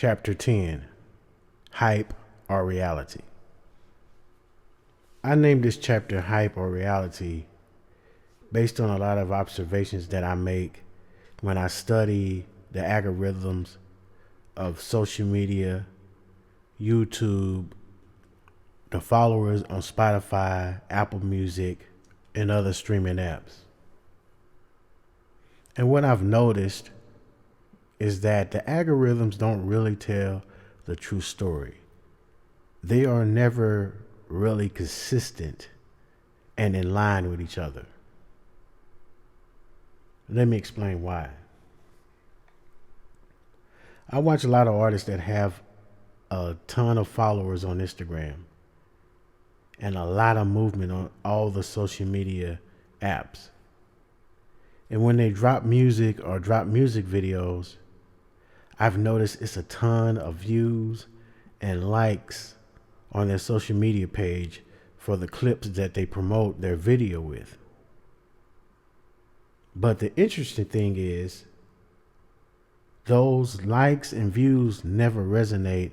Chapter 10, Hype or Reality. I named this chapter Hype or Reality based on a lot of observations that I make when I study the algorithms of social media, YouTube, the followers on Spotify, Apple Music, and other streaming apps. And what I've noticed is that the algorithms don't really tell the true story. They are never really consistent and in line with each other. Let me explain why. I watch a lot of artists that have a ton of followers on Instagram and a lot of movement on all the social media apps. And when they drop music or drop music videos, I've noticed it's a ton of views and likes on their social media page for the clips that they promote their video with. But the interesting thing is, those likes and views never resonate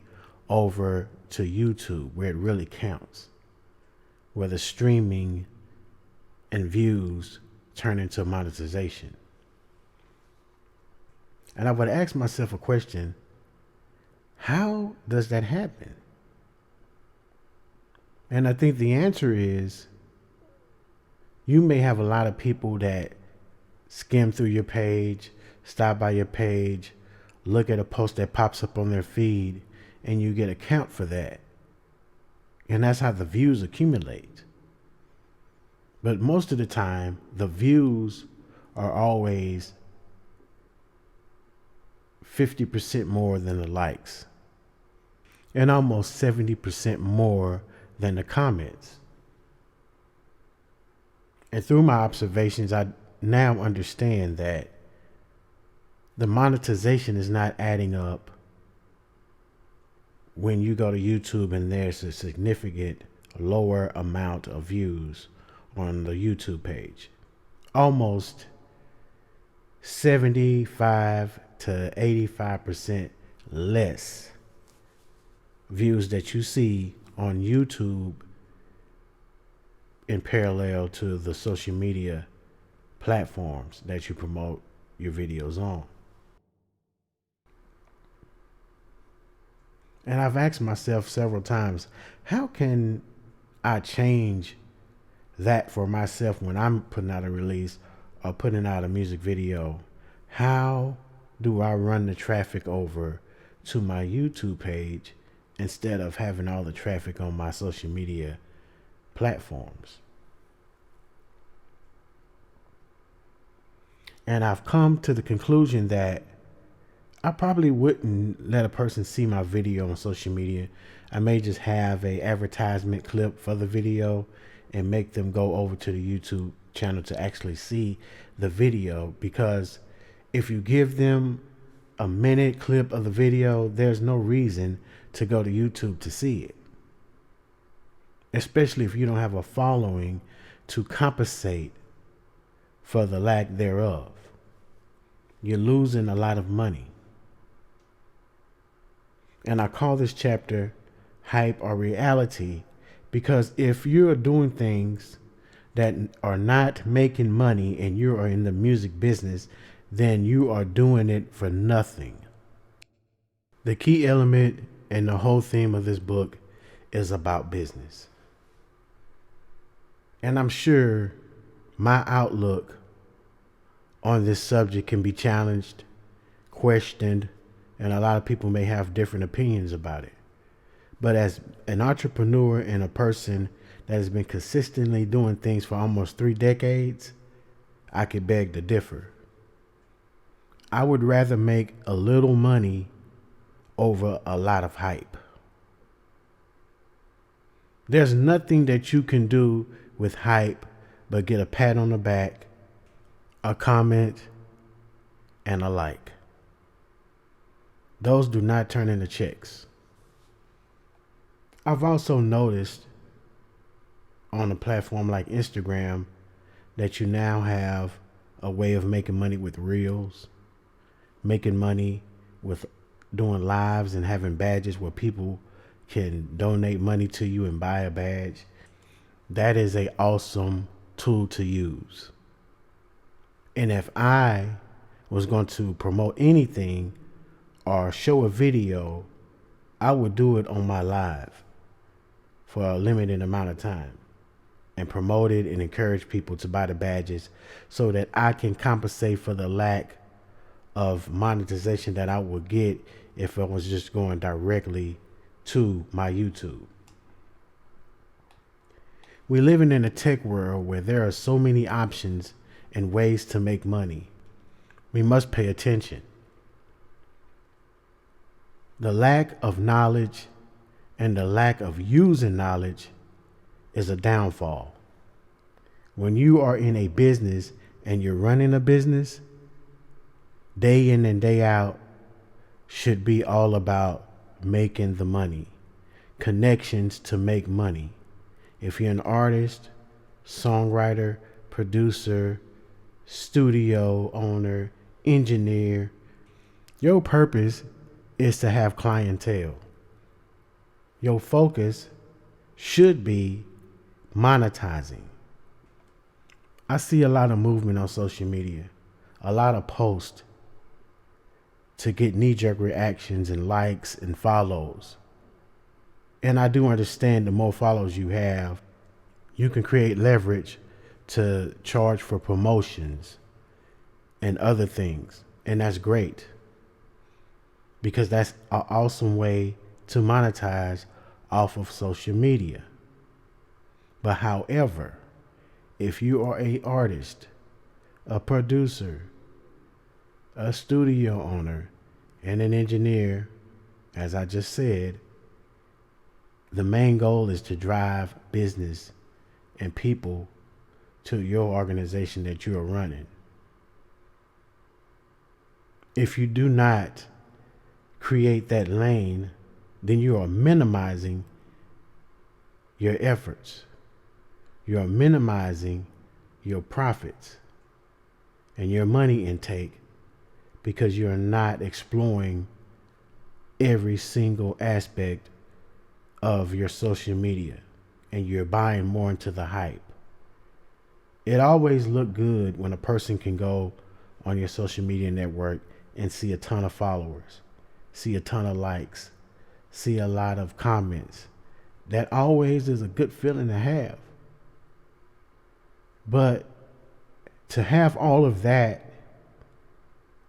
over to YouTube, where it really counts, where the streaming and views turn into monetization. And I would ask myself a question: how does that happen? And I think the answer is, you may have a lot of people that skim through your page, stop by your page, look at a post that pops up on their feed, and you get a count for that. And that's how the views accumulate. But most of the time, the views are always 50% more than the likes, and almost 70% more than the comments. And through my observations, I now understand that the monetization is not adding up when you go to YouTube and there's a significant lower amount of views on the YouTube page. Almost 75 to 85% less views that you see on YouTube in parallel to the social media platforms that you promote your videos on. And I've asked myself several times, how can I change that for myself when I'm putting out a release or putting out a music video? How do I run the traffic over to my YouTube page instead of having all the traffic on my social media platforms? And I've come to the conclusion that I probably wouldn't let a person see my video on social media. I may just have a advertisement clip for the video and make them go over to the YouTube channel to actually see the video, because if you give them a minute clip of the video, there's no reason to go to YouTube to see it. Especially if you don't have a following to compensate for the lack thereof. You're losing a lot of money. And I call this chapter Hype or Reality because if you're doing things that are not making money and you are in the music business, then you are doing it for nothing. The key element and the whole theme of this book is about business. And I'm sure my outlook on this subject can be challenged, questioned, and a lot of people may have different opinions about it. But as an entrepreneur and a person that has been consistently doing things for almost 3 decades, I could beg to differ. I would rather make a little money over a lot of hype. There's nothing that you can do with hype but get a pat on the back, a comment, and a like. Those do not turn into checks. I've also noticed on a platform like Instagram that you now have a way of making money with reels, making money with doing lives and having badges where people can donate money to you and buy a badge. That is a awesome tool to use. And if I was going to promote anything or show a video, I would do it on my live for a limited amount of time and promote it and encourage people to buy the badges so that I can compensate for the lack of monetization that I would get if I was just going directly to my YouTube. We're living in a tech world where there are so many options and ways to make money. We must pay attention. The lack of knowledge and the lack of using knowledge is a downfall. When you are in a business and you're running a business, day in and day out should be all about making the money, connections to make money. If you're an artist, songwriter, producer, studio owner, engineer, your purpose is to have clientele. Your focus should be monetizing. I see a lot of movement on social media, a lot of posts to get knee-jerk reactions and likes and follows. And I do understand the more followers you have, you can create leverage to charge for promotions and other things. And that's great because that's an awesome way to monetize off of social media. But however, if you are an artist, a producer, a studio owner, and an engineer, as I just said, the main goal is to drive business and people to your organization that you are running. If you do not create that lane, then you are minimizing your efforts. You are minimizing your profits and your money intake because you're not exploring every single aspect of your social media and you're buying more into the hype. It always look good when a person can go on your social media network and see a ton of followers, see a ton of likes, see a lot of comments. That always is a good feeling to have. But to have all of that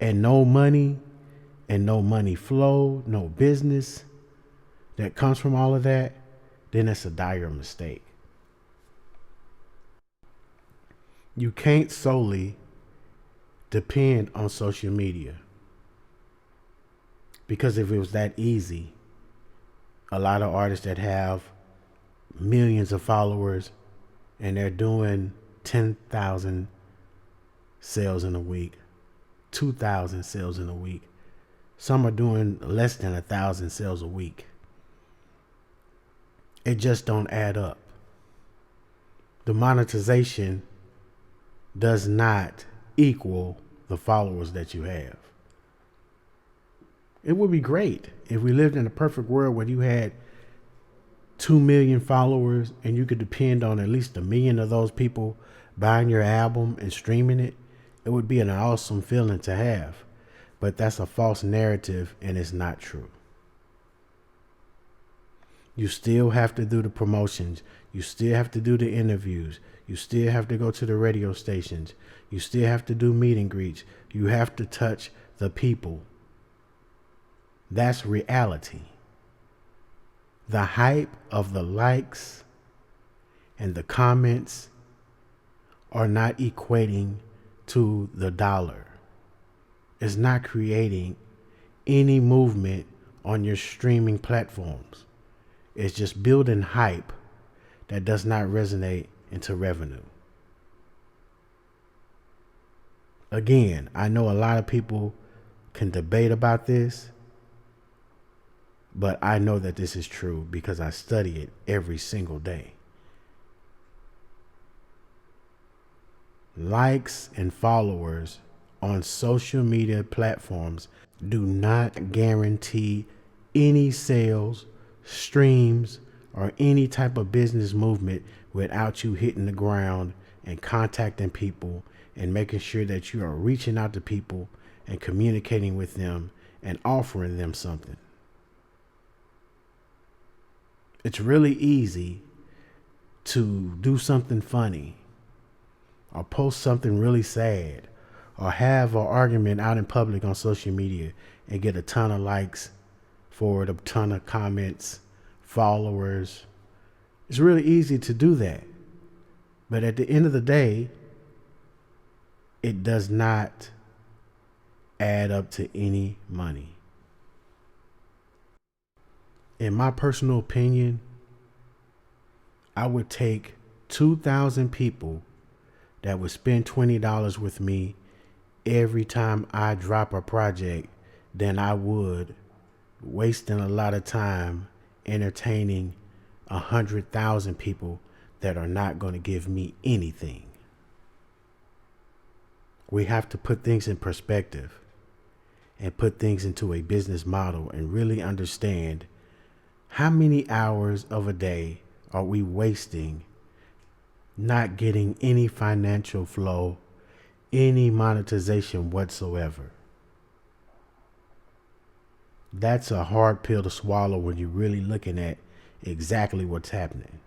and no money flow, no business that comes from all of that, then it's a dire mistake. You can't solely depend on social media because if it was that easy, a lot of artists that have millions of followers and they're doing 10,000 sales in a week, 2,000 sales in a week. Some are doing less than 1,000 sales a week. It just don't add up. The monetization does not equal the followers that you have. It would be great if we lived in a perfect world where you had 2 million followers and you could depend on at least 1 million of those people buying your album and streaming it. It would be an awesome feeling to have. But that's a false narrative and it's not true. You still have to do the promotions. You still have to do the interviews. You still have to go to the radio stations. You still have to do meet and greets. You have to touch the people. That's reality. The hype of the likes and the comments are not equating to the dollar. It's not creating any movement on your streaming platforms. It's just building hype that does not resonate into revenue. Again, I know a lot of people can debate about this, but I know that this is true because I study it every single day. Likes and followers on social media platforms do not guarantee any sales, streams, or any type of business movement without you hitting the ground and contacting people and making sure that you are reaching out to people and communicating with them and offering them something. It's really easy to do something funny or post something really sad or have an argument out in public on social media and get a ton of likes for it, a ton of comments, followers. It's really easy to do that. But at the end of the day, it does not add up to any money. In my personal opinion, I would take 2,000 people that would spend $20 with me every time I drop a project than I would wasting a lot of time entertaining 100,000 people that are not going to give me anything. We have to put things in perspective and put things into a business model and really understand how many hours of a day are we wasting not getting any financial flow, any monetization whatsoever. That's a hard pill to swallow when you're really looking at exactly what's happening.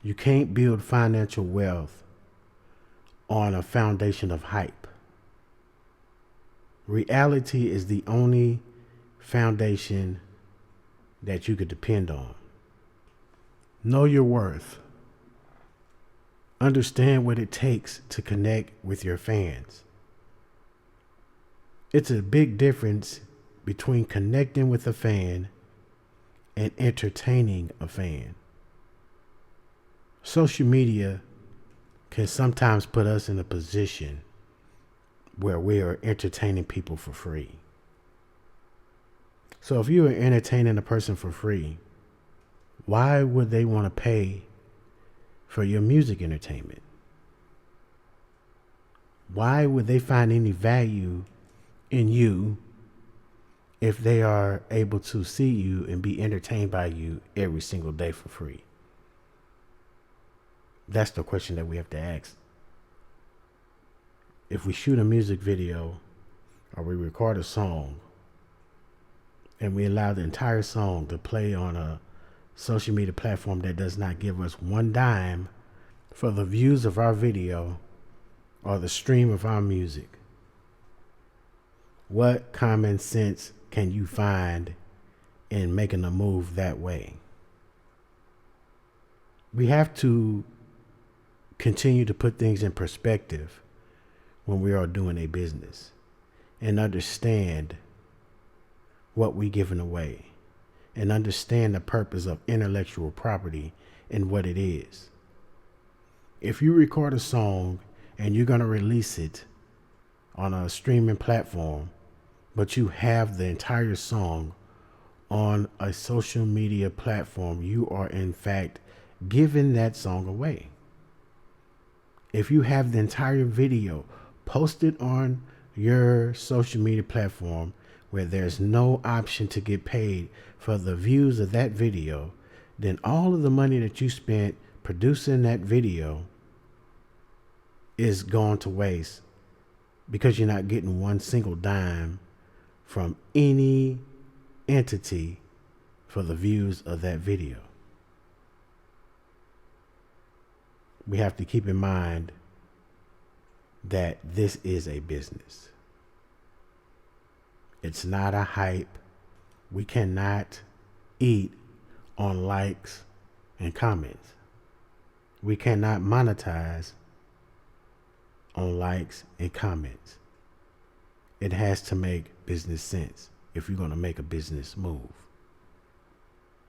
You can't build financial wealth on a foundation of hype. Reality is the only foundation that you could depend on. Know your worth. Understand what it takes to connect with your fans. It's a big difference between connecting with a fan and entertaining a fan. Social media can sometimes put us in a position where we are entertaining people for free. So if you are entertaining a person for free, why would they want to pay for your music entertainment? Why would they find any value in you if they are able to see you and be entertained by you every single day for free? That's the question that we have to ask. If we shoot a music video or we record a song and we allow the entire song to play on a social media platform that does not give us one dime for the views of our video or the stream of our music, what common sense can you find in making a move that way? We have to continue to put things in perspective when we are doing a business and understand what we're giving away and understand the purpose of intellectual property and what it is. If you record a song and you're going to release it on a streaming platform, but you have the entire song on a social media platform, you are in fact giving that song away. If you have the entire video posted on your social media platform where there's no option to get paid for the views of that video, then all of the money that you spent producing that video is gone to waste because you're not getting one single dime from any entity for the views of that video. We have to keep in mind that this is a business. It's not a hype. We cannot eat on likes and comments. We cannot monetize on likes and comments. It has to make business sense if you're going to make a business move.